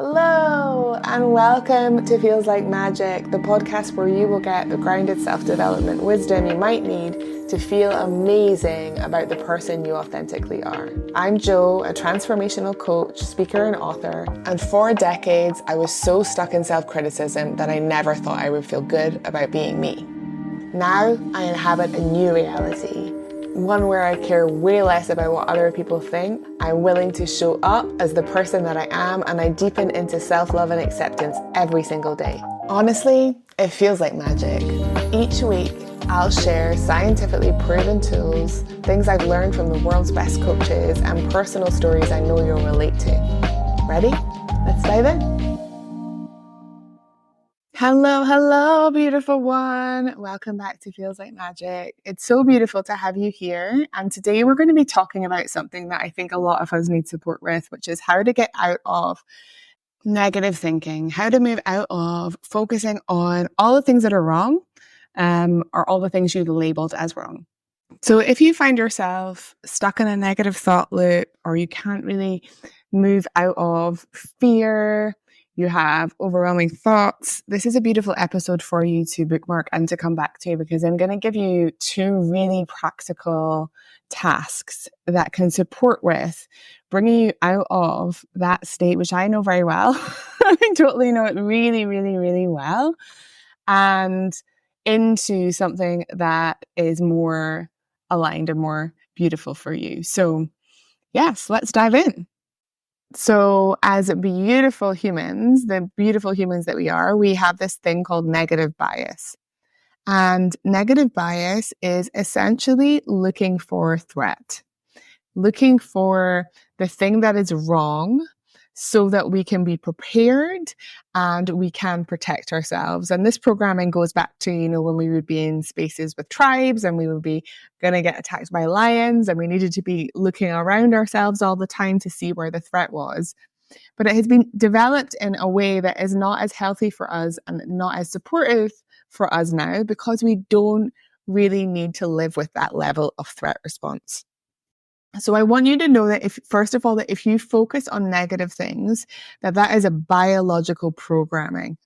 Hello, and welcome to Feels Like Magic, the podcast where you will get the grounded self-development wisdom you might need to feel amazing about the person you authentically are. I'm Jo, a transformational coach, speaker, and author, and for decades I was so stuck in self-criticism that I never thought I would feel good about being me. Now I inhabit a new reality, one where I care way less about what other people think. I'm willing to show up as the person that I am, and I deepen into self-love and acceptance every single day. Honestly, it feels like magic. Each week, I'll share scientifically proven tools, things I've learned from the world's best coaches, and personal stories I know you'll relate to. Ready? Let's dive in. Hello, beautiful one. Welcome back to Feels Like Magic. It's so beautiful to have you here. And today we're going to be talking about something that I think a lot of us need support with, which is how to get out of negative thinking, how to move out of focusing on all the things that are wrong, or all the things you've labeled as wrong. So if you find yourself stuck in a negative thought loop, or you can't really move out of fear, you have overwhelming thoughts, this is a beautiful episode for you to bookmark and to come back to, because I'm going to give you two really practical tasks that can support with bringing you out of that state, which I know very well. I totally know it really, really, really well, and into something that is more aligned and more beautiful for you. So yes, let's dive in. So as beautiful humans, the beautiful humans that we are, we have this thing called negative bias. And negative bias is essentially looking for a threat, looking for the thing that is wrong so that we can be prepared and we can protect ourselves. And this programming goes back to, when we would be in spaces with tribes and we would be going to get attacked by lions and we needed to be looking around ourselves all the time to see where the threat was. But it has been developed in a way that is not as healthy for us and not as supportive for us now, because we don't really need to live with that level of threat response. So I want you to know that first of all, that if you focus on negative things, that is a biological programming.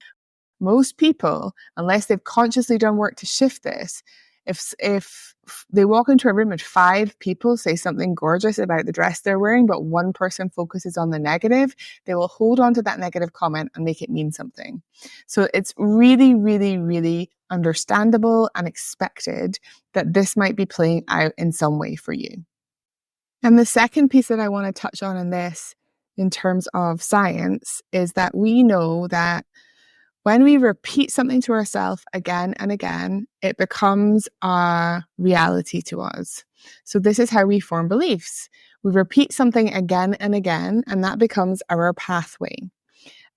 Most people, unless they've consciously done work to shift this, if they walk into a room and 5 people say something gorgeous about the dress they're wearing, but one person focuses on the negative, they will hold on to that negative comment and make it mean something. So it's really, really, really understandable and expected that this might be playing out in some way for you. And the second piece that I want to touch on in this, in terms of science, is that we know that when we repeat something to ourselves again and again, it becomes a reality to us. So this is how we form beliefs. We repeat something again and again, and that becomes our pathway.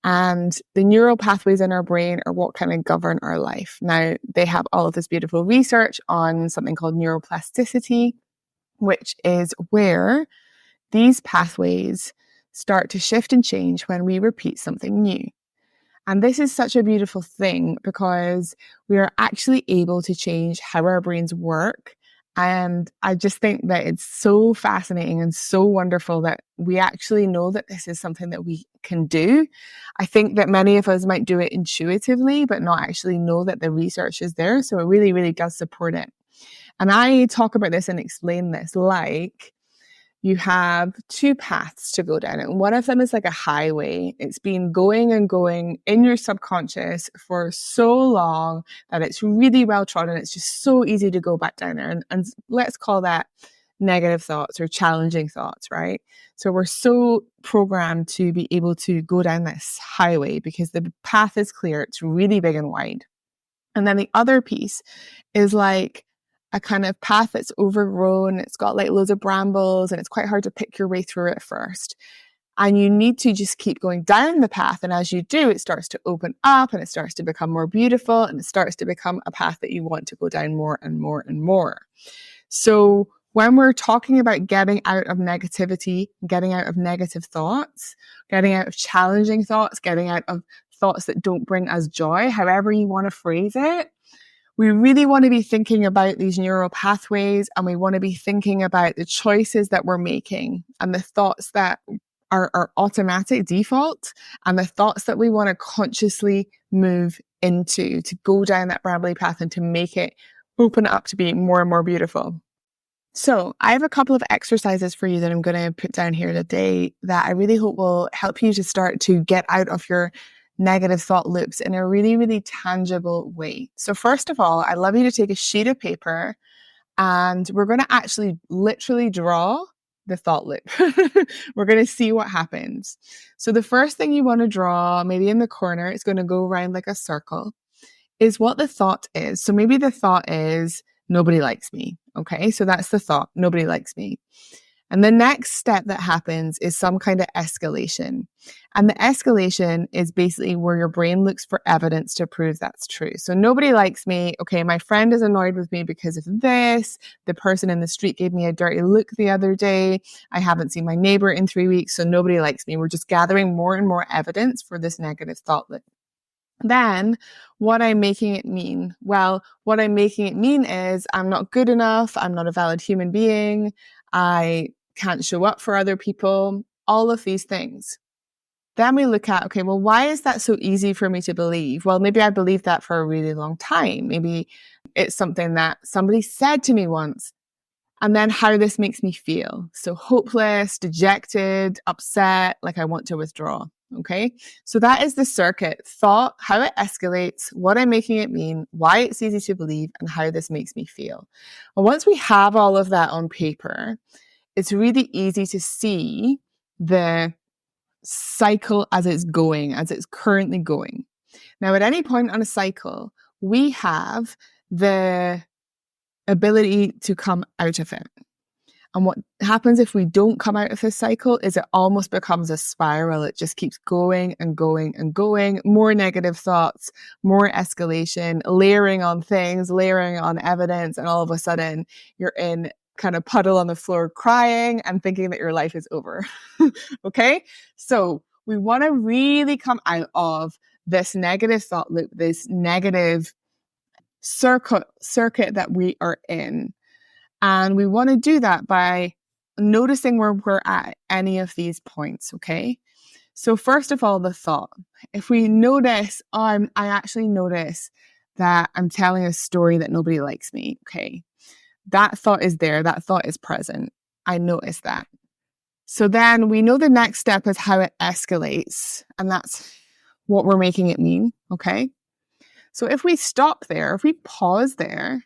And the neural pathways in our brain are what kind of govern our life. Now, they have all of this beautiful research on something called neuroplasticity, which is where these pathways start to shift and change when we repeat something new. And this is such a beautiful thing because we are actually able to change how our brains work. And I just think that it's so fascinating and so wonderful that we actually know that this is something that we can do. I think that many of us might do it intuitively, but not actually know that the research is there. So it really, really does support it. And I talk about this and explain this like you have 2 paths to go down. And one of them is like a highway. It's been going and going in your subconscious for so long that it's really well trodden. It's just so easy to go back down there. And let's call that negative thoughts or challenging thoughts, right? So we're so programmed to be able to go down this highway because the path is clear. It's really big and wide. And then the other piece is like a kind of path that's overgrown. It's got like loads of brambles and it's quite hard to pick your way through it first. And you need to just keep going down the path. And as you do, it starts to open up and it starts to become more beautiful and it starts to become a path that you want to go down more and more and more. So when we're talking about getting out of negativity, getting out of negative thoughts, getting out of challenging thoughts, getting out of thoughts that don't bring us joy, however you want to phrase it, we really want to be thinking about these neural pathways, and we want to be thinking about the choices that we're making and the thoughts that our automatic default and the thoughts that we want to consciously move into to go down that brambly path and to make it open up to be more and more beautiful. So I have a couple of exercises for you that I'm going to put down here today that I really hope will help you to start to get out of your negative thought loops in a really, really tangible way. So first of all, I'd love you to take a sheet of paper and we're going to actually literally draw the thought loop. We're going to see what happens. So the first thing you want to draw, maybe in the corner, it's going to go around like a circle, is what the thought is. So maybe the thought is, nobody likes me. Okay, so that's the thought, nobody likes me. And the next step that happens is some kind of escalation. And the escalation is basically where your brain looks for evidence to prove that's true. So nobody likes me. Okay, my friend is annoyed with me because of this. The person in the street gave me a dirty look the other day. I haven't seen my neighbor in 3 weeks, so nobody likes me. We're just gathering more and more evidence for this negative thought loop. Then what I'm making it mean? Well, what I'm making it mean is I'm not good enough. I'm not a valid human being. I can't show up for other people, all of these things. Then we look at, okay, well, why is that so easy for me to believe? Well, maybe I believed that for a really long time. Maybe it's something that somebody said to me once. And then how this makes me feel. So hopeless, dejected, upset, like I want to withdraw. Okay. So that is the circuit: thought, how it escalates, what I'm making it mean, why it's easy to believe, and how this makes me feel. And once we have all of that on paper, it's really easy to see the cycle as it's going, as it's currently going. Now, at any point on a cycle, we have the ability to come out of it. And what happens if we don't come out of this cycle is it almost becomes a spiral. It just keeps going and going and going. More negative thoughts, more escalation, layering on things, layering on evidence. And all of a sudden you're in kind of puddle on the floor crying and thinking that your life is over. Okay. So we want to really come out of this negative thought loop, this negative circuit that we are in. And we want to do that by noticing where we're at any of these points, okay? So first of all, the thought. If we notice, I actually notice that I'm telling a story that nobody likes me, okay? That thought is there. That thought is present. I notice that. So then we know the next step is how it escalates. And that's what we're making it mean, okay? So if we stop there, if we pause there,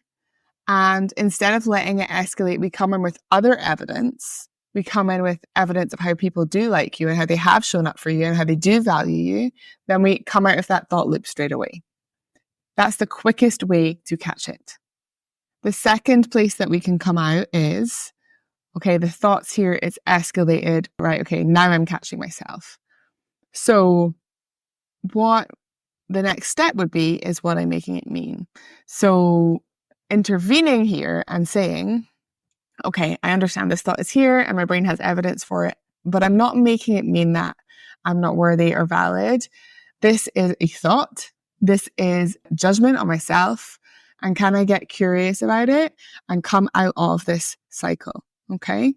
and instead of letting it escalate, we come in with other evidence. We come in with evidence of how people do like you and how they have shown up for you and how they do value you. Then we come out of that thought loop straight away. That's the quickest way to catch it. The second place that we can come out is, okay, the thoughts here, it's escalated. Right, okay, now I'm catching myself. So what the next step would be is what I'm making it mean. So intervening here and saying, okay, I understand this thought is here and my brain has evidence for it, but I'm not making it mean that I'm not worthy or valid. This is a thought. This is judgment on myself. And can I get curious about it and come out of this cycle? Okay.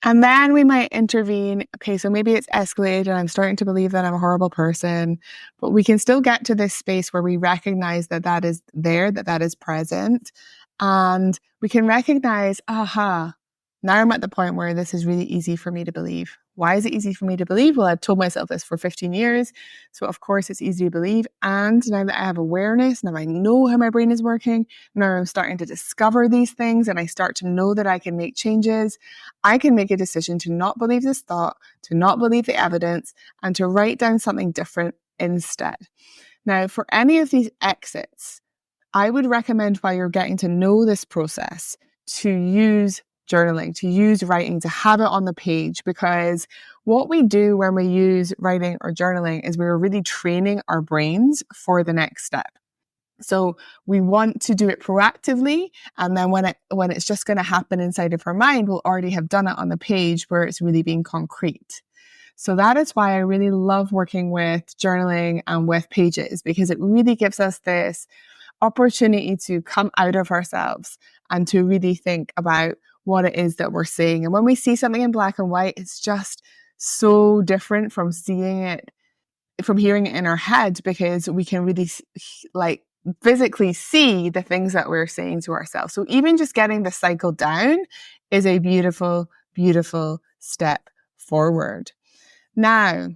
And then we might intervene. Okay, so maybe it's escalated and I'm starting to believe that I'm a horrible person, but we can still get to this space where we recognize that that is there, that that is present. And we can recognize, aha, now I'm at the point where this is really easy for me to believe. Why is it easy for me to believe? Well, I've told myself this for 15 years. So of course it's easy to believe. And now that I have awareness, now I know how my brain is working, now I'm starting to discover these things and I start to know that I can make changes. I can make a decision to not believe this thought, to not believe the evidence, and to write down something different instead. Now, for any of these exits, I would recommend while you're getting to know this process to use journaling, to use writing, to have it on the page, because what we do when we use writing or journaling is we're really training our brains for the next step. So we want to do it proactively. And then when it's just going to happen inside of our mind, we'll already have done it on the page where it's really being concrete. So that is why I really love working with journaling and with pages, because it really gives us this opportunity to come out of ourselves and to really think about what it is that we're seeing. And when we see something in black and white, it's just so different from seeing it, from hearing it in our head, because we can really like physically see the things that we're saying to ourselves. So even just getting the cycle down is a beautiful, beautiful step forward. Now,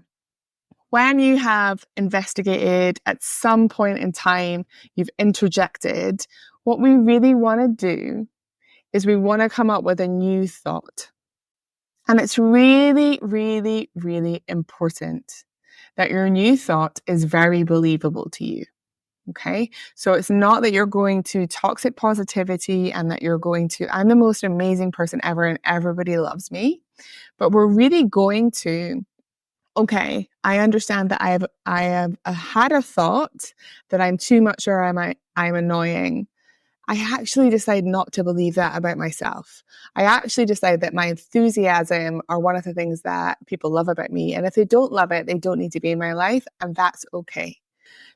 when you have investigated at some point in time, you've interjected, what we really want to do is we want to come up with a new thought. And it's really, really, really important that your new thought is very believable to you. Okay. So it's not that you're going to toxic positivity and that you're going to, I'm the most amazing person ever and everybody loves me. But we're really going to, okay, I understand that I have had a thought that I'm too much or I'm annoying. I actually decide not to believe that about myself. I actually decide that my enthusiasm are one of the things that people love about me. And if they don't love it, they don't need to be in my life. And that's okay.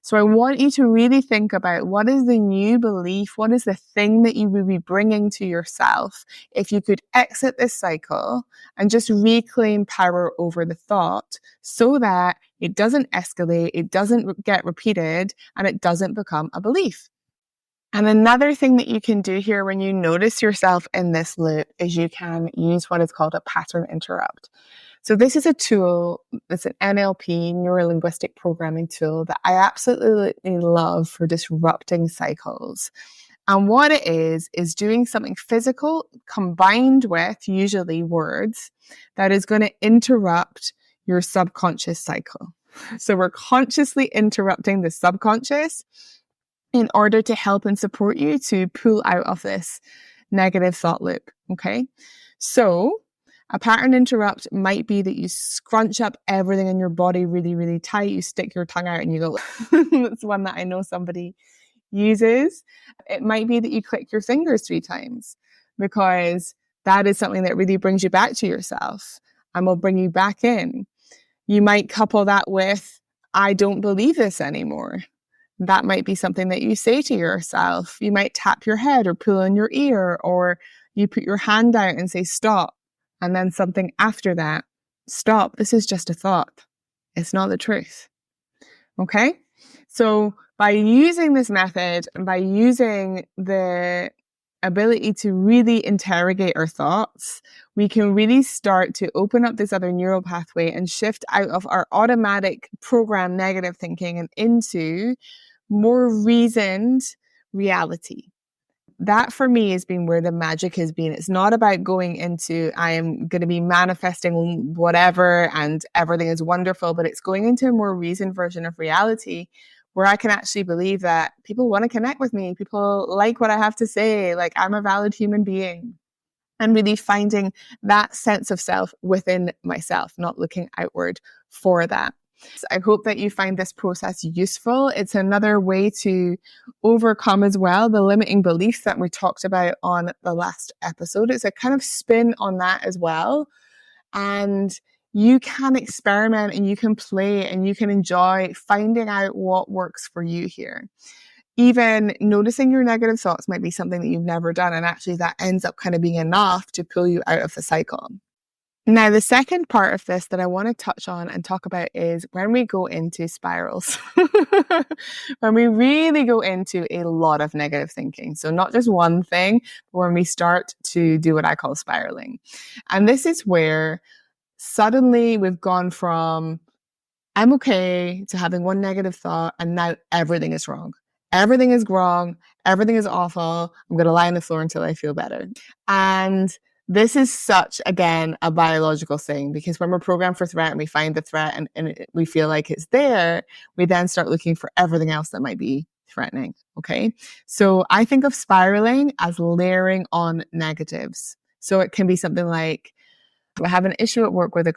So I want you to really think about, what is the new belief? What is the thing that you would be bringing to yourself if you could exit this cycle and just reclaim power over the thought so that it doesn't escalate, it doesn't get repeated, and it doesn't become a belief. And another thing that you can do here when you notice yourself in this loop is you can use what is called a pattern interrupt. So this is a tool, it's an NLP, neuro-linguistic programming tool, that I absolutely love for disrupting cycles. And what it is doing something physical combined with usually words that is going to interrupt your subconscious cycle. So we're consciously interrupting the subconscious in order to help and support you to pull out of this negative thought loop. Okay. So a pattern interrupt might be that you scrunch up everything in your body really, really tight. You stick your tongue out and you go, that's one that I know somebody uses. It might be that you click your fingers 3 times, because that is something that really brings you back to yourself and will bring you back in. You might couple that with, I don't believe this anymore. That might be something that you say to yourself. You might tap your head or pull on your ear, or you put your hand out and say, stop. And then something after that, stop. This is just a thought. It's not the truth. Okay. So by using this method and by using the ability to really interrogate our thoughts, we can really start to open up this other neural pathway and shift out of our automatic programmed negative thinking and into more reasoned reality. That for me has been where the magic has been. It's not about going into, I am going to be manifesting whatever and everything is wonderful, but it's going into a more reasoned version of reality where I can actually believe that people want to connect with me. People like what I have to say. Like, I'm a valid human being. And really finding that sense of self within myself, not looking outward for that. So I hope that you find this process useful. It's another way to overcome as well the limiting beliefs that we talked about on the last episode. It's a kind of spin on that as well. And you can experiment and you can play and you can enjoy finding out what works for you here. Even noticing your negative thoughts might be something that you've never done. And actually that ends up kind of being enough to pull you out of the cycle. Now, the second part of this that I want to touch on and talk about is when we go into spirals, when we really go into a lot of negative thinking. So not just one thing, but when we start to do what I call spiraling. And this is where suddenly we've gone from, I'm okay, to having one negative thought, and now everything is wrong. Everything is wrong. Everything is awful. I'm going to lie on the floor until I feel better. And this is such, again, a biological thing, because when we're programmed for threat and we find the threat and we feel like it's there, we then start looking for everything else that might be threatening. Okay. So I think of spiraling as layering on negatives. So it can be something like, I have an issue at work with a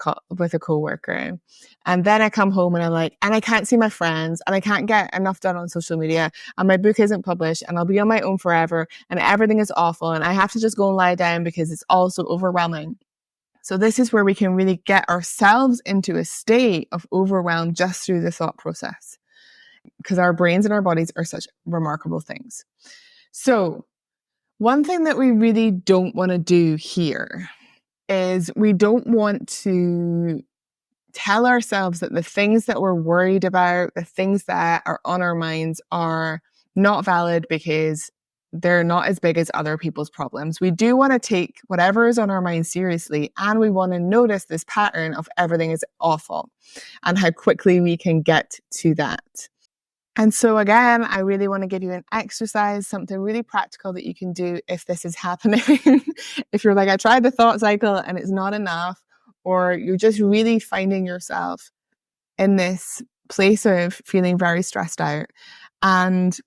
coworker, and then I come home and I'm like, and I can't see my friends, and I can't get enough done on social media, and my book isn't published, and I'll be on my own forever, and everything is awful, and I have to just go and lie down because it's all so overwhelming. So this is where we can really get ourselves into a state of overwhelm just through the thought process, because our brains and our bodies are such remarkable things. So one thing that we really don't want to do here is we don't want to tell ourselves that the things that we're worried about, the things that are on our minds are not valid because they're not as big as other people's problems. We do want to take whatever is on our mind seriously, and we want to notice this pattern of everything is awful and how quickly we can get to that. And so again, I really want to give you an exercise, something really practical that you can do if this is happening. If you're like, I tried the thought cycle and it's not enough, or you're just really finding yourself in this place of feeling very stressed out. And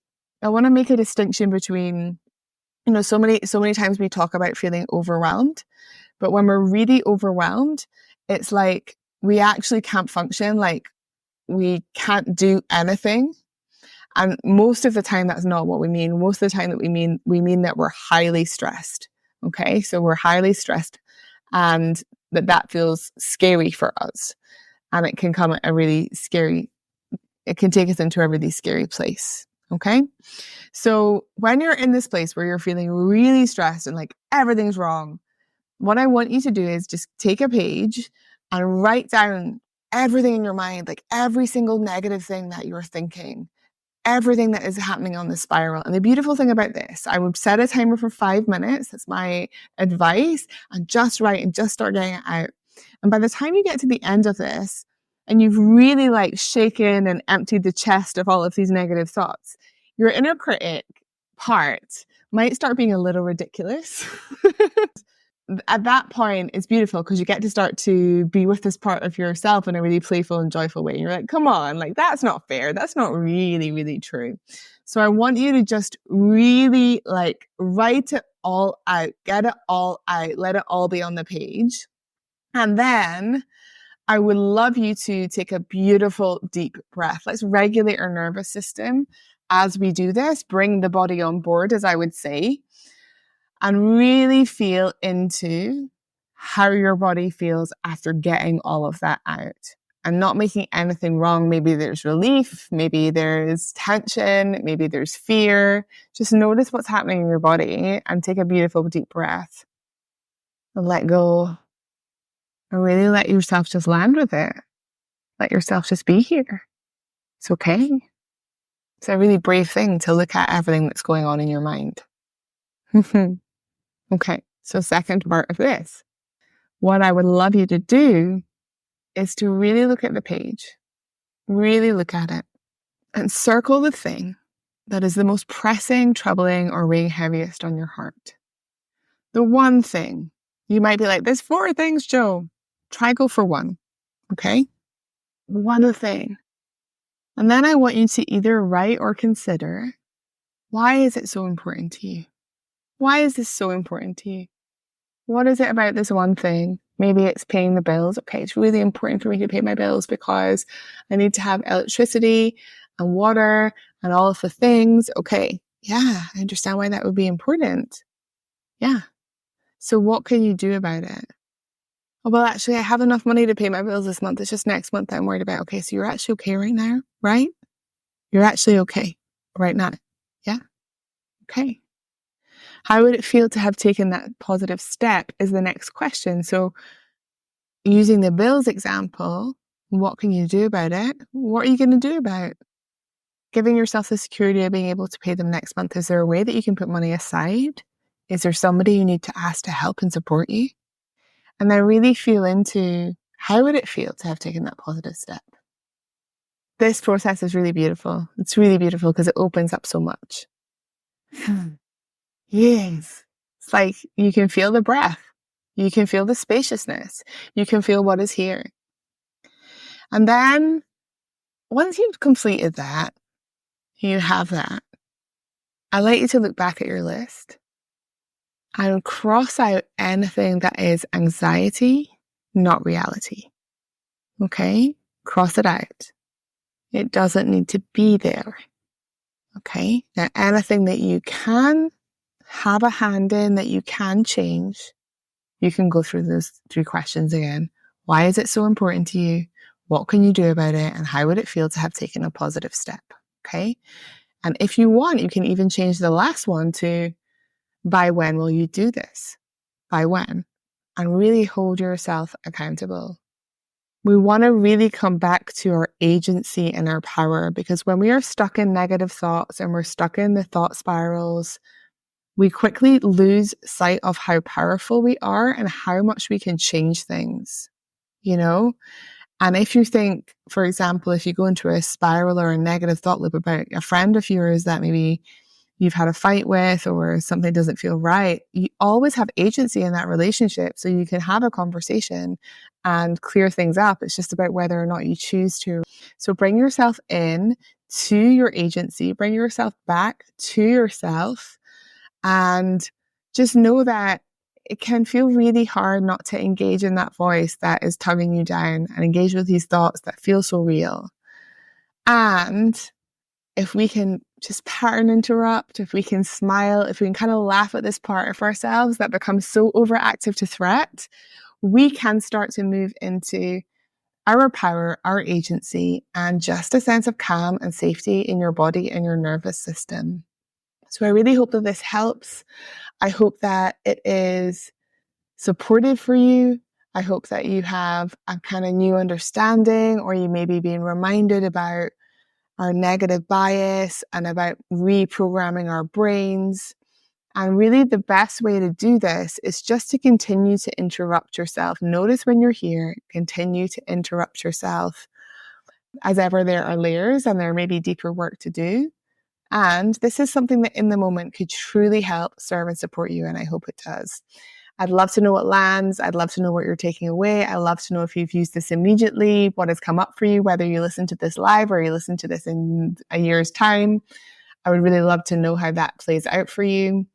I want to make a distinction between, so many times we talk about feeling overwhelmed, but when we're really overwhelmed, it's like we actually can't function, like we can't do anything. And most of the time, that's not what we mean. Most of the time that we mean that we're highly stressed. Okay. So we're highly stressed and that feels scary for us. And it can come at it can take us into a really scary place. Okay. So when you're in this place where you're feeling really stressed and like everything's wrong, what I want you to do is just take a page and write down everything in your mind, like every single negative thing that you're thinking, everything that is happening on the spiral. And the beautiful thing about this, I would set a timer for 5 minutes. That's my advice. And just write and just start getting it out. And by the time you get to the end of this, and you've really like shaken and emptied the chest of all of these negative thoughts, your inner critic part might start being a little ridiculous. At that point, it's beautiful because you get to start to be with this part of yourself in a really playful and joyful way. And you're like, come on, like that's not fair. That's not really, really true. So I want you to just really like write it all out, get it all out, let it all be on the page. And then I would love you to take a beautiful deep breath. Let's regulate our nervous system as we do this, bring the body on board, as I would say. And really feel into how your body feels after getting all of that out and not making anything wrong. Maybe there's relief, maybe there's tension, maybe there's fear. Just notice what's happening in your body and take a beautiful deep breath and let go and really let yourself just land with it. Let yourself just be here. It's okay. It's a really brave thing to look at everything that's going on in your mind. Okay, so second part of this. What I would love you to do is to really look at the page, really look at it, and circle the thing that is the most pressing, troubling, or weighing heaviest on your heart. The one thing. You might be like, there's 4 things, Joe. Try go for one, okay? One thing. And then I want you to either write or consider, why is it so important to you? Why is this so important to you? What is it about this one thing? Maybe it's paying the bills. Okay, it's really important for me to pay my bills because I need to have electricity and water and all of the things. Okay, yeah, I understand why that would be important. Yeah. So what can you do about it? Oh, well, actually, I have enough money to pay my bills this month. It's just next month that I'm worried about. Okay, so you're actually okay right now, right? You're actually okay right now. Yeah. Okay. How would it feel to have taken that positive step is the next question. So using the bills example, what can you do about it? What are you going to do about it? Giving yourself the security of being able to pay them next month. Is there a way that you can put money aside? Is there somebody you need to ask to help and support you? And then really feel into how would it feel to have taken that positive step? This process is really beautiful. It's really beautiful because it opens up so much. Yes. It's like you can feel the breath. You can feel the spaciousness. You can feel what is here. And then once you've completed that, you have that, I'd like you to look back at your list and cross out anything that is anxiety, not reality. Okay? Cross it out. It doesn't need to be there. Okay? Now, anything that you can have a hand in, that you can change, you can go through those 3 questions again. Why is it so important to you? What can you do about it? And how would it feel to have taken a positive step? Okay? And if you want, you can even change the last one to, by when will you do this? By when? And really hold yourself accountable. We want to really come back to our agency and our power, because when we are stuck in negative thoughts and we're stuck in the thought spirals, we quickly lose sight of how powerful we are and how much we can change things, you know? And if you think, for example, if you go into a spiral or a negative thought loop about a friend of yours that maybe you've had a fight with or something doesn't feel right, you always have agency in that relationship. So you can have a conversation and clear things up. It's just about whether or not you choose to. So bring yourself in to your agency, bring yourself back to yourself, and just know that it can feel really hard not to engage in that voice that is tugging you down and engage with these thoughts that feel so real. And if we can just pattern interrupt, if we can smile, if we can kind of laugh at this part of ourselves that becomes so overactive to threat, we can start to move into our power, our agency, and just a sense of calm and safety in your body and your nervous system. So I really hope that this helps. I hope that it is supportive for you. I hope that you have a kind of new understanding, or you may be being reminded about our negative bias and about reprogramming our brains. And really the best way to do this is just to continue to interrupt yourself. Notice when you're here, continue to interrupt yourself. As ever, there are layers and there may be deeper work to do. And this is something that in the moment could truly help serve and support you. And I hope it does. I'd love to know what lands. I'd love to know what you're taking away. I'd love to know if you've used this immediately, what has come up for you, whether you listen to this live or you listen to this in a year's time. I would really love to know how that plays out for you.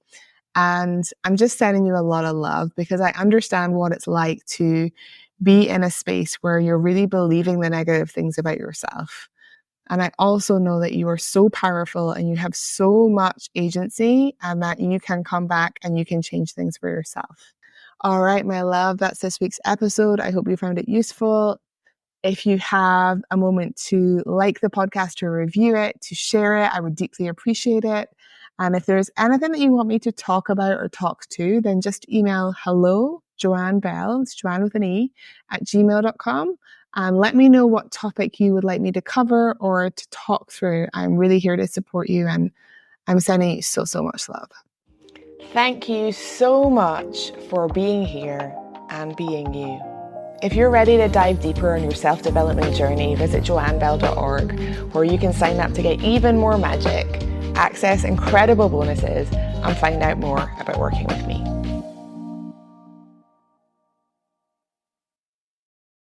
And I'm just sending you a lot of love, because I understand what it's like to be in a space where you're really believing the negative things about yourself. And I also know that you are so powerful and you have so much agency, and that you can come back and you can change things for yourself. All right, my love, that's this week's episode. I hope you found it useful. If you have a moment to like the podcast, to review it, to share it, I would deeply appreciate it. And if there's anything that you want me to talk about or talk to, then just email hello, Joanne Bell, it's Joanne with an E, at gmail.com. And let me know what topic you would like me to cover or to talk through. I'm really here to support you, and I'm sending you so, so much love. Thank you so much for being here and being you. If you're ready to dive deeper on your self-development journey, visit joannebell.org, where you can sign up to get even more magic, access incredible bonuses, and find out more about working with me.